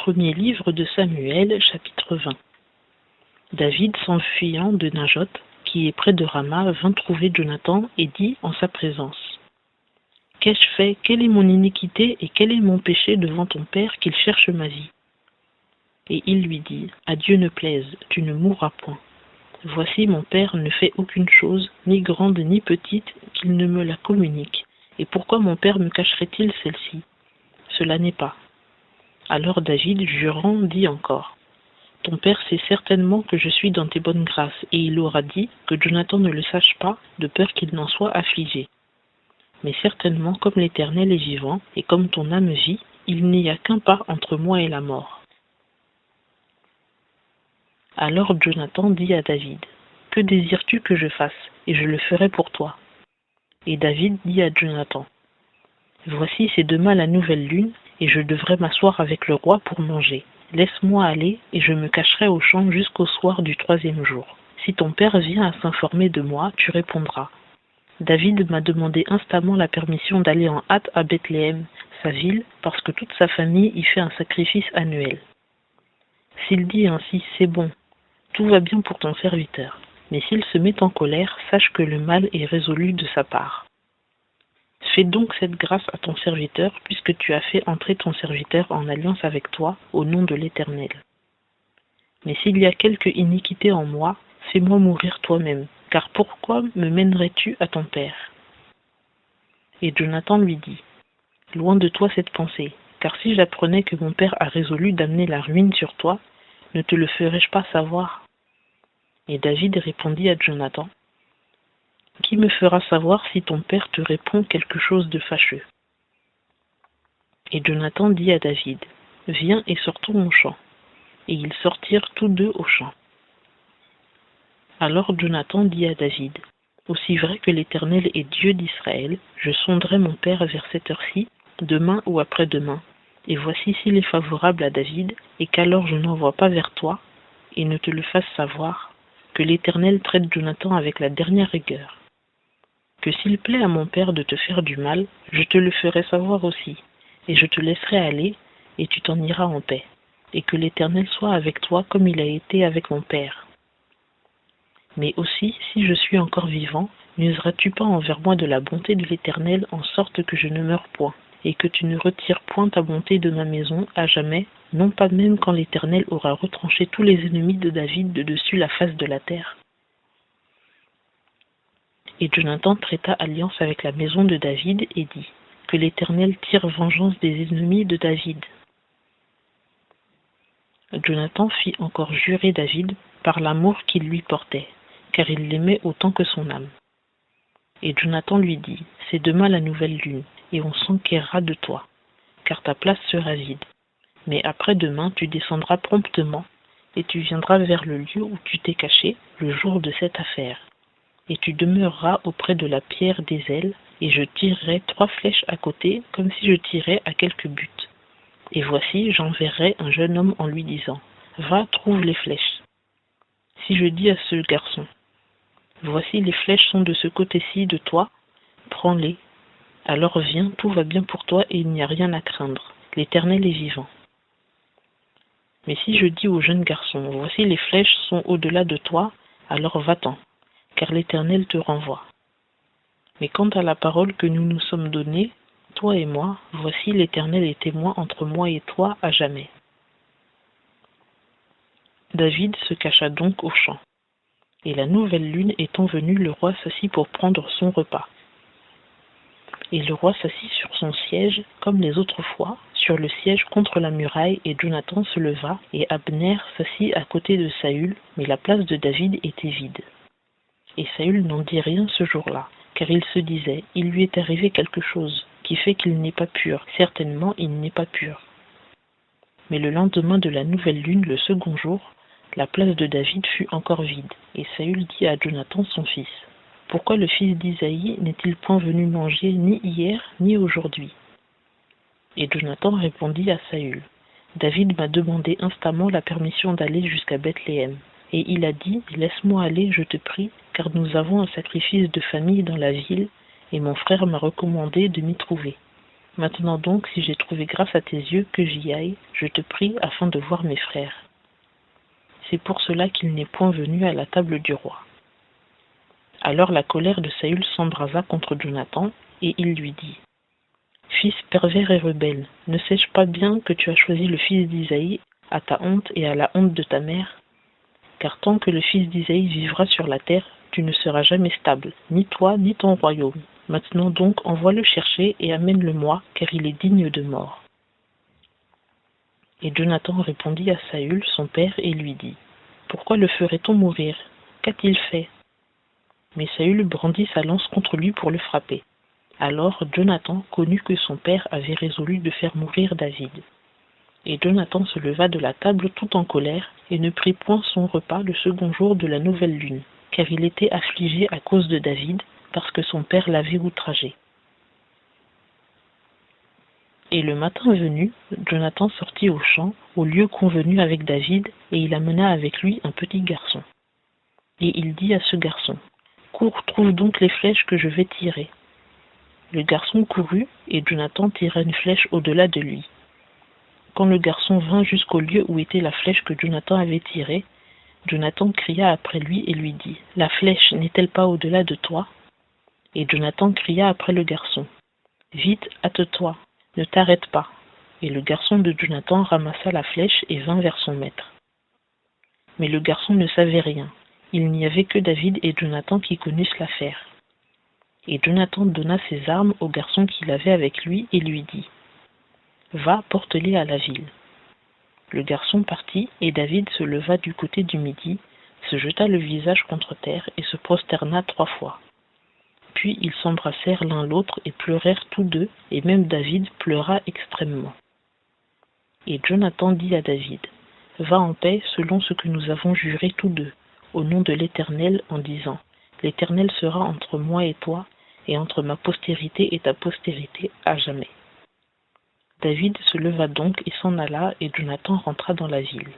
Premier livre de Samuel, chapitre 20. David, s'enfuyant de Najoth, qui est près de Rama, vint trouver Jonathan et dit en sa présence: Qu'ai-je fait? Quelle est mon iniquité et quel est mon péché devant ton père qu'il cherche ma vie? Et il lui dit: À Dieu ne plaise, tu ne mourras point. Voici, mon père ne fait aucune chose, ni grande ni petite, qu'il ne me la communique. Et pourquoi mon père me cacherait-il celle-ci? Cela n'est pas. Alors David, jurant, dit encore: Ton père sait certainement que je suis dans tes bonnes grâces, et il aura dit que Jonathan ne le sache pas, de peur qu'il n'en soit affligé. Mais certainement, comme l'Éternel est vivant, et comme ton âme vit, il n'y a qu'un pas entre moi et la mort. Alors Jonathan dit à David: Que désires-tu que je fasse? Et je le ferai pour toi. Et David dit à Jonathan: Voici, c'est demain la nouvelle lune, et je devrais m'asseoir avec le roi pour manger. Laisse-moi aller, et je me cacherai au champ jusqu'au soir du 3e jour. Si ton père vient à s'informer de moi, tu répondras: David m'a demandé instamment la permission d'aller en hâte à Bethléem, sa ville, parce que toute sa famille y fait un sacrifice annuel. S'il dit ainsi, c'est bon, tout va bien pour ton serviteur. Mais s'il se met en colère, sache que le mal est résolu de sa part. Fais donc cette grâce à ton serviteur, puisque tu as fait entrer ton serviteur en alliance avec toi, au nom de l'Éternel. Mais s'il y a quelque iniquité en moi, fais-moi mourir toi-même, car pourquoi me mènerais-tu à ton père? Et Jonathan lui dit: Loin de toi cette pensée, car si j'apprenais que mon père a résolu d'amener la ruine sur toi, ne te le ferais-je pas savoir? Et David répondit à Jonathan: Qui me fera savoir si ton père te répond quelque chose de fâcheux? Et Jonathan dit à David: Viens et sortons au champ. Et ils sortirent tous deux au champ. Alors Jonathan dit à David: Aussi vrai que l'Éternel est Dieu d'Israël, je sonderai mon père vers cette heure-ci, demain ou après-demain. Et voici s'il est favorable à David, et qu'alors je n'envoie pas vers toi, et ne te le fasse savoir, que l'Éternel traite Jonathan avec la dernière rigueur. Que s'il plaît à mon père de te faire du mal, je te le ferai savoir aussi, et je te laisserai aller, et tu t'en iras en paix, et que l'Éternel soit avec toi comme il a été avec mon père. Mais aussi, si je suis encore vivant, n'useras-tu pas envers moi de la bonté de l'Éternel en sorte que je ne meure point, et que tu ne retires point ta bonté de ma maison à jamais, non pas même quand l'Éternel aura retranché tous les ennemis de David de dessus la face de la terre? Et Jonathan traita alliance avec la maison de David et dit: Que l'Éternel tire vengeance des ennemis de David. Jonathan fit encore jurer David par l'amour qu'il lui portait, car il l'aimait autant que son âme. Et Jonathan lui dit: C'est demain la nouvelle lune, et on s'enquérera de toi, car ta place sera vide. Mais après-demain tu descendras promptement, et tu viendras vers le lieu où tu t'es caché le jour de cette affaire. Et tu demeureras auprès de la pierre des ailes, et je tirerai 3 flèches à côté, comme si je tirais à quelque but. Et voici, j'enverrai un jeune homme en lui disant: Va, trouve les flèches. Si je dis à ce garçon: Voici les flèches sont de ce côté-ci de toi, prends-les. Alors viens, tout va bien pour toi et il n'y a rien à craindre. L'Éternel est vivant. Mais si je dis au jeune garçon: Voici les flèches sont au-delà de toi, alors va-t'en, car l'Éternel te renvoie. Mais quant à la parole que nous nous sommes donnée, toi et moi, voici l'Éternel est témoin entre moi et toi à jamais. David se cacha donc au champ. Et la nouvelle lune étant venue, le roi s'assit pour prendre son repas. Et le roi s'assit sur son siège, comme les autres fois, sur le siège contre la muraille, et Jonathan se leva, et Abner s'assit à côté de Saül, mais la place de David était vide. Et Saül n'en dit rien ce jour-là, car il se disait: il lui est arrivé quelque chose, qui fait qu'il n'est pas pur, certainement il n'est pas pur. Mais le lendemain de la nouvelle lune, le 2e jour, la place de David fut encore vide, et Saül dit à Jonathan son fils: Pourquoi le fils d'Isaïe n'est-il point venu manger ni hier ni aujourd'hui? Et Jonathan répondit à Saül: David m'a demandé instamment la permission d'aller jusqu'à Bethléem. Et il a dit: Laisse-moi aller, je te prie, car nous avons un sacrifice de famille dans la ville, et mon frère m'a recommandé de m'y trouver. Maintenant donc, si j'ai trouvé grâce à tes yeux que j'y aille, je te prie afin de voir mes frères. C'est pour cela qu'il n'est point venu à la table du roi. » Alors la colère de Saül s'embrasa contre Jonathan, et il lui dit, « Fils pervers et rebelle, ne sais-je pas bien que tu as choisi le fils d'Isaïe à ta honte et à la honte de ta mère? Car tant que le fils d'Isaïe vivra sur la terre, tu ne seras jamais stable, ni toi, ni ton royaume. Maintenant donc, envoie-le chercher et amène-le-moi, car il est digne de mort. » Et Jonathan répondit à Saül, son père, et lui dit, « Pourquoi le ferait-on mourir? Qu'a-t-il fait? » Mais Saül brandit sa lance contre lui pour le frapper. Alors Jonathan connut que son père avait résolu de faire mourir David. Et Jonathan se leva de la table tout en colère, et ne prit point son repas le second jour de la nouvelle lune, car il était affligé à cause de David, parce que son père l'avait outragé. Et le matin venu, Jonathan sortit au champ, au lieu convenu avec David, et il amena avec lui un petit garçon. Et il dit à ce garçon, « Cours, trouve donc les flèches que je vais tirer. » Le garçon courut, et Jonathan tira une flèche au-delà de lui. Quand le garçon vint jusqu'au lieu où était la flèche que Jonathan avait tirée, Jonathan cria après lui et lui dit, « La flèche n'est-elle pas au-delà de toi ?» Et Jonathan cria après le garçon, « Vite, hâte-toi, ne t'arrête pas. » Et le garçon de Jonathan ramassa la flèche et vint vers son maître. Mais le garçon ne savait rien. Il n'y avait que David et Jonathan qui connussent l'affaire. Et Jonathan donna ses armes au garçon qu'il avait avec lui et lui dit, « Va, porte-les à la ville. » Le garçon partit, et David se leva du côté du midi, se jeta le visage contre terre et se prosterna 3 fois. Puis ils s'embrassèrent l'un l'autre et pleurèrent tous deux, et même David pleura extrêmement. Et Jonathan dit à David, « Va en paix selon ce que nous avons juré tous deux, au nom de l'Éternel, en disant, « L'Éternel sera entre moi et toi, et entre ma postérité et ta postérité à jamais. » David se leva donc et s'en alla, et Jonathan rentra dans la ville.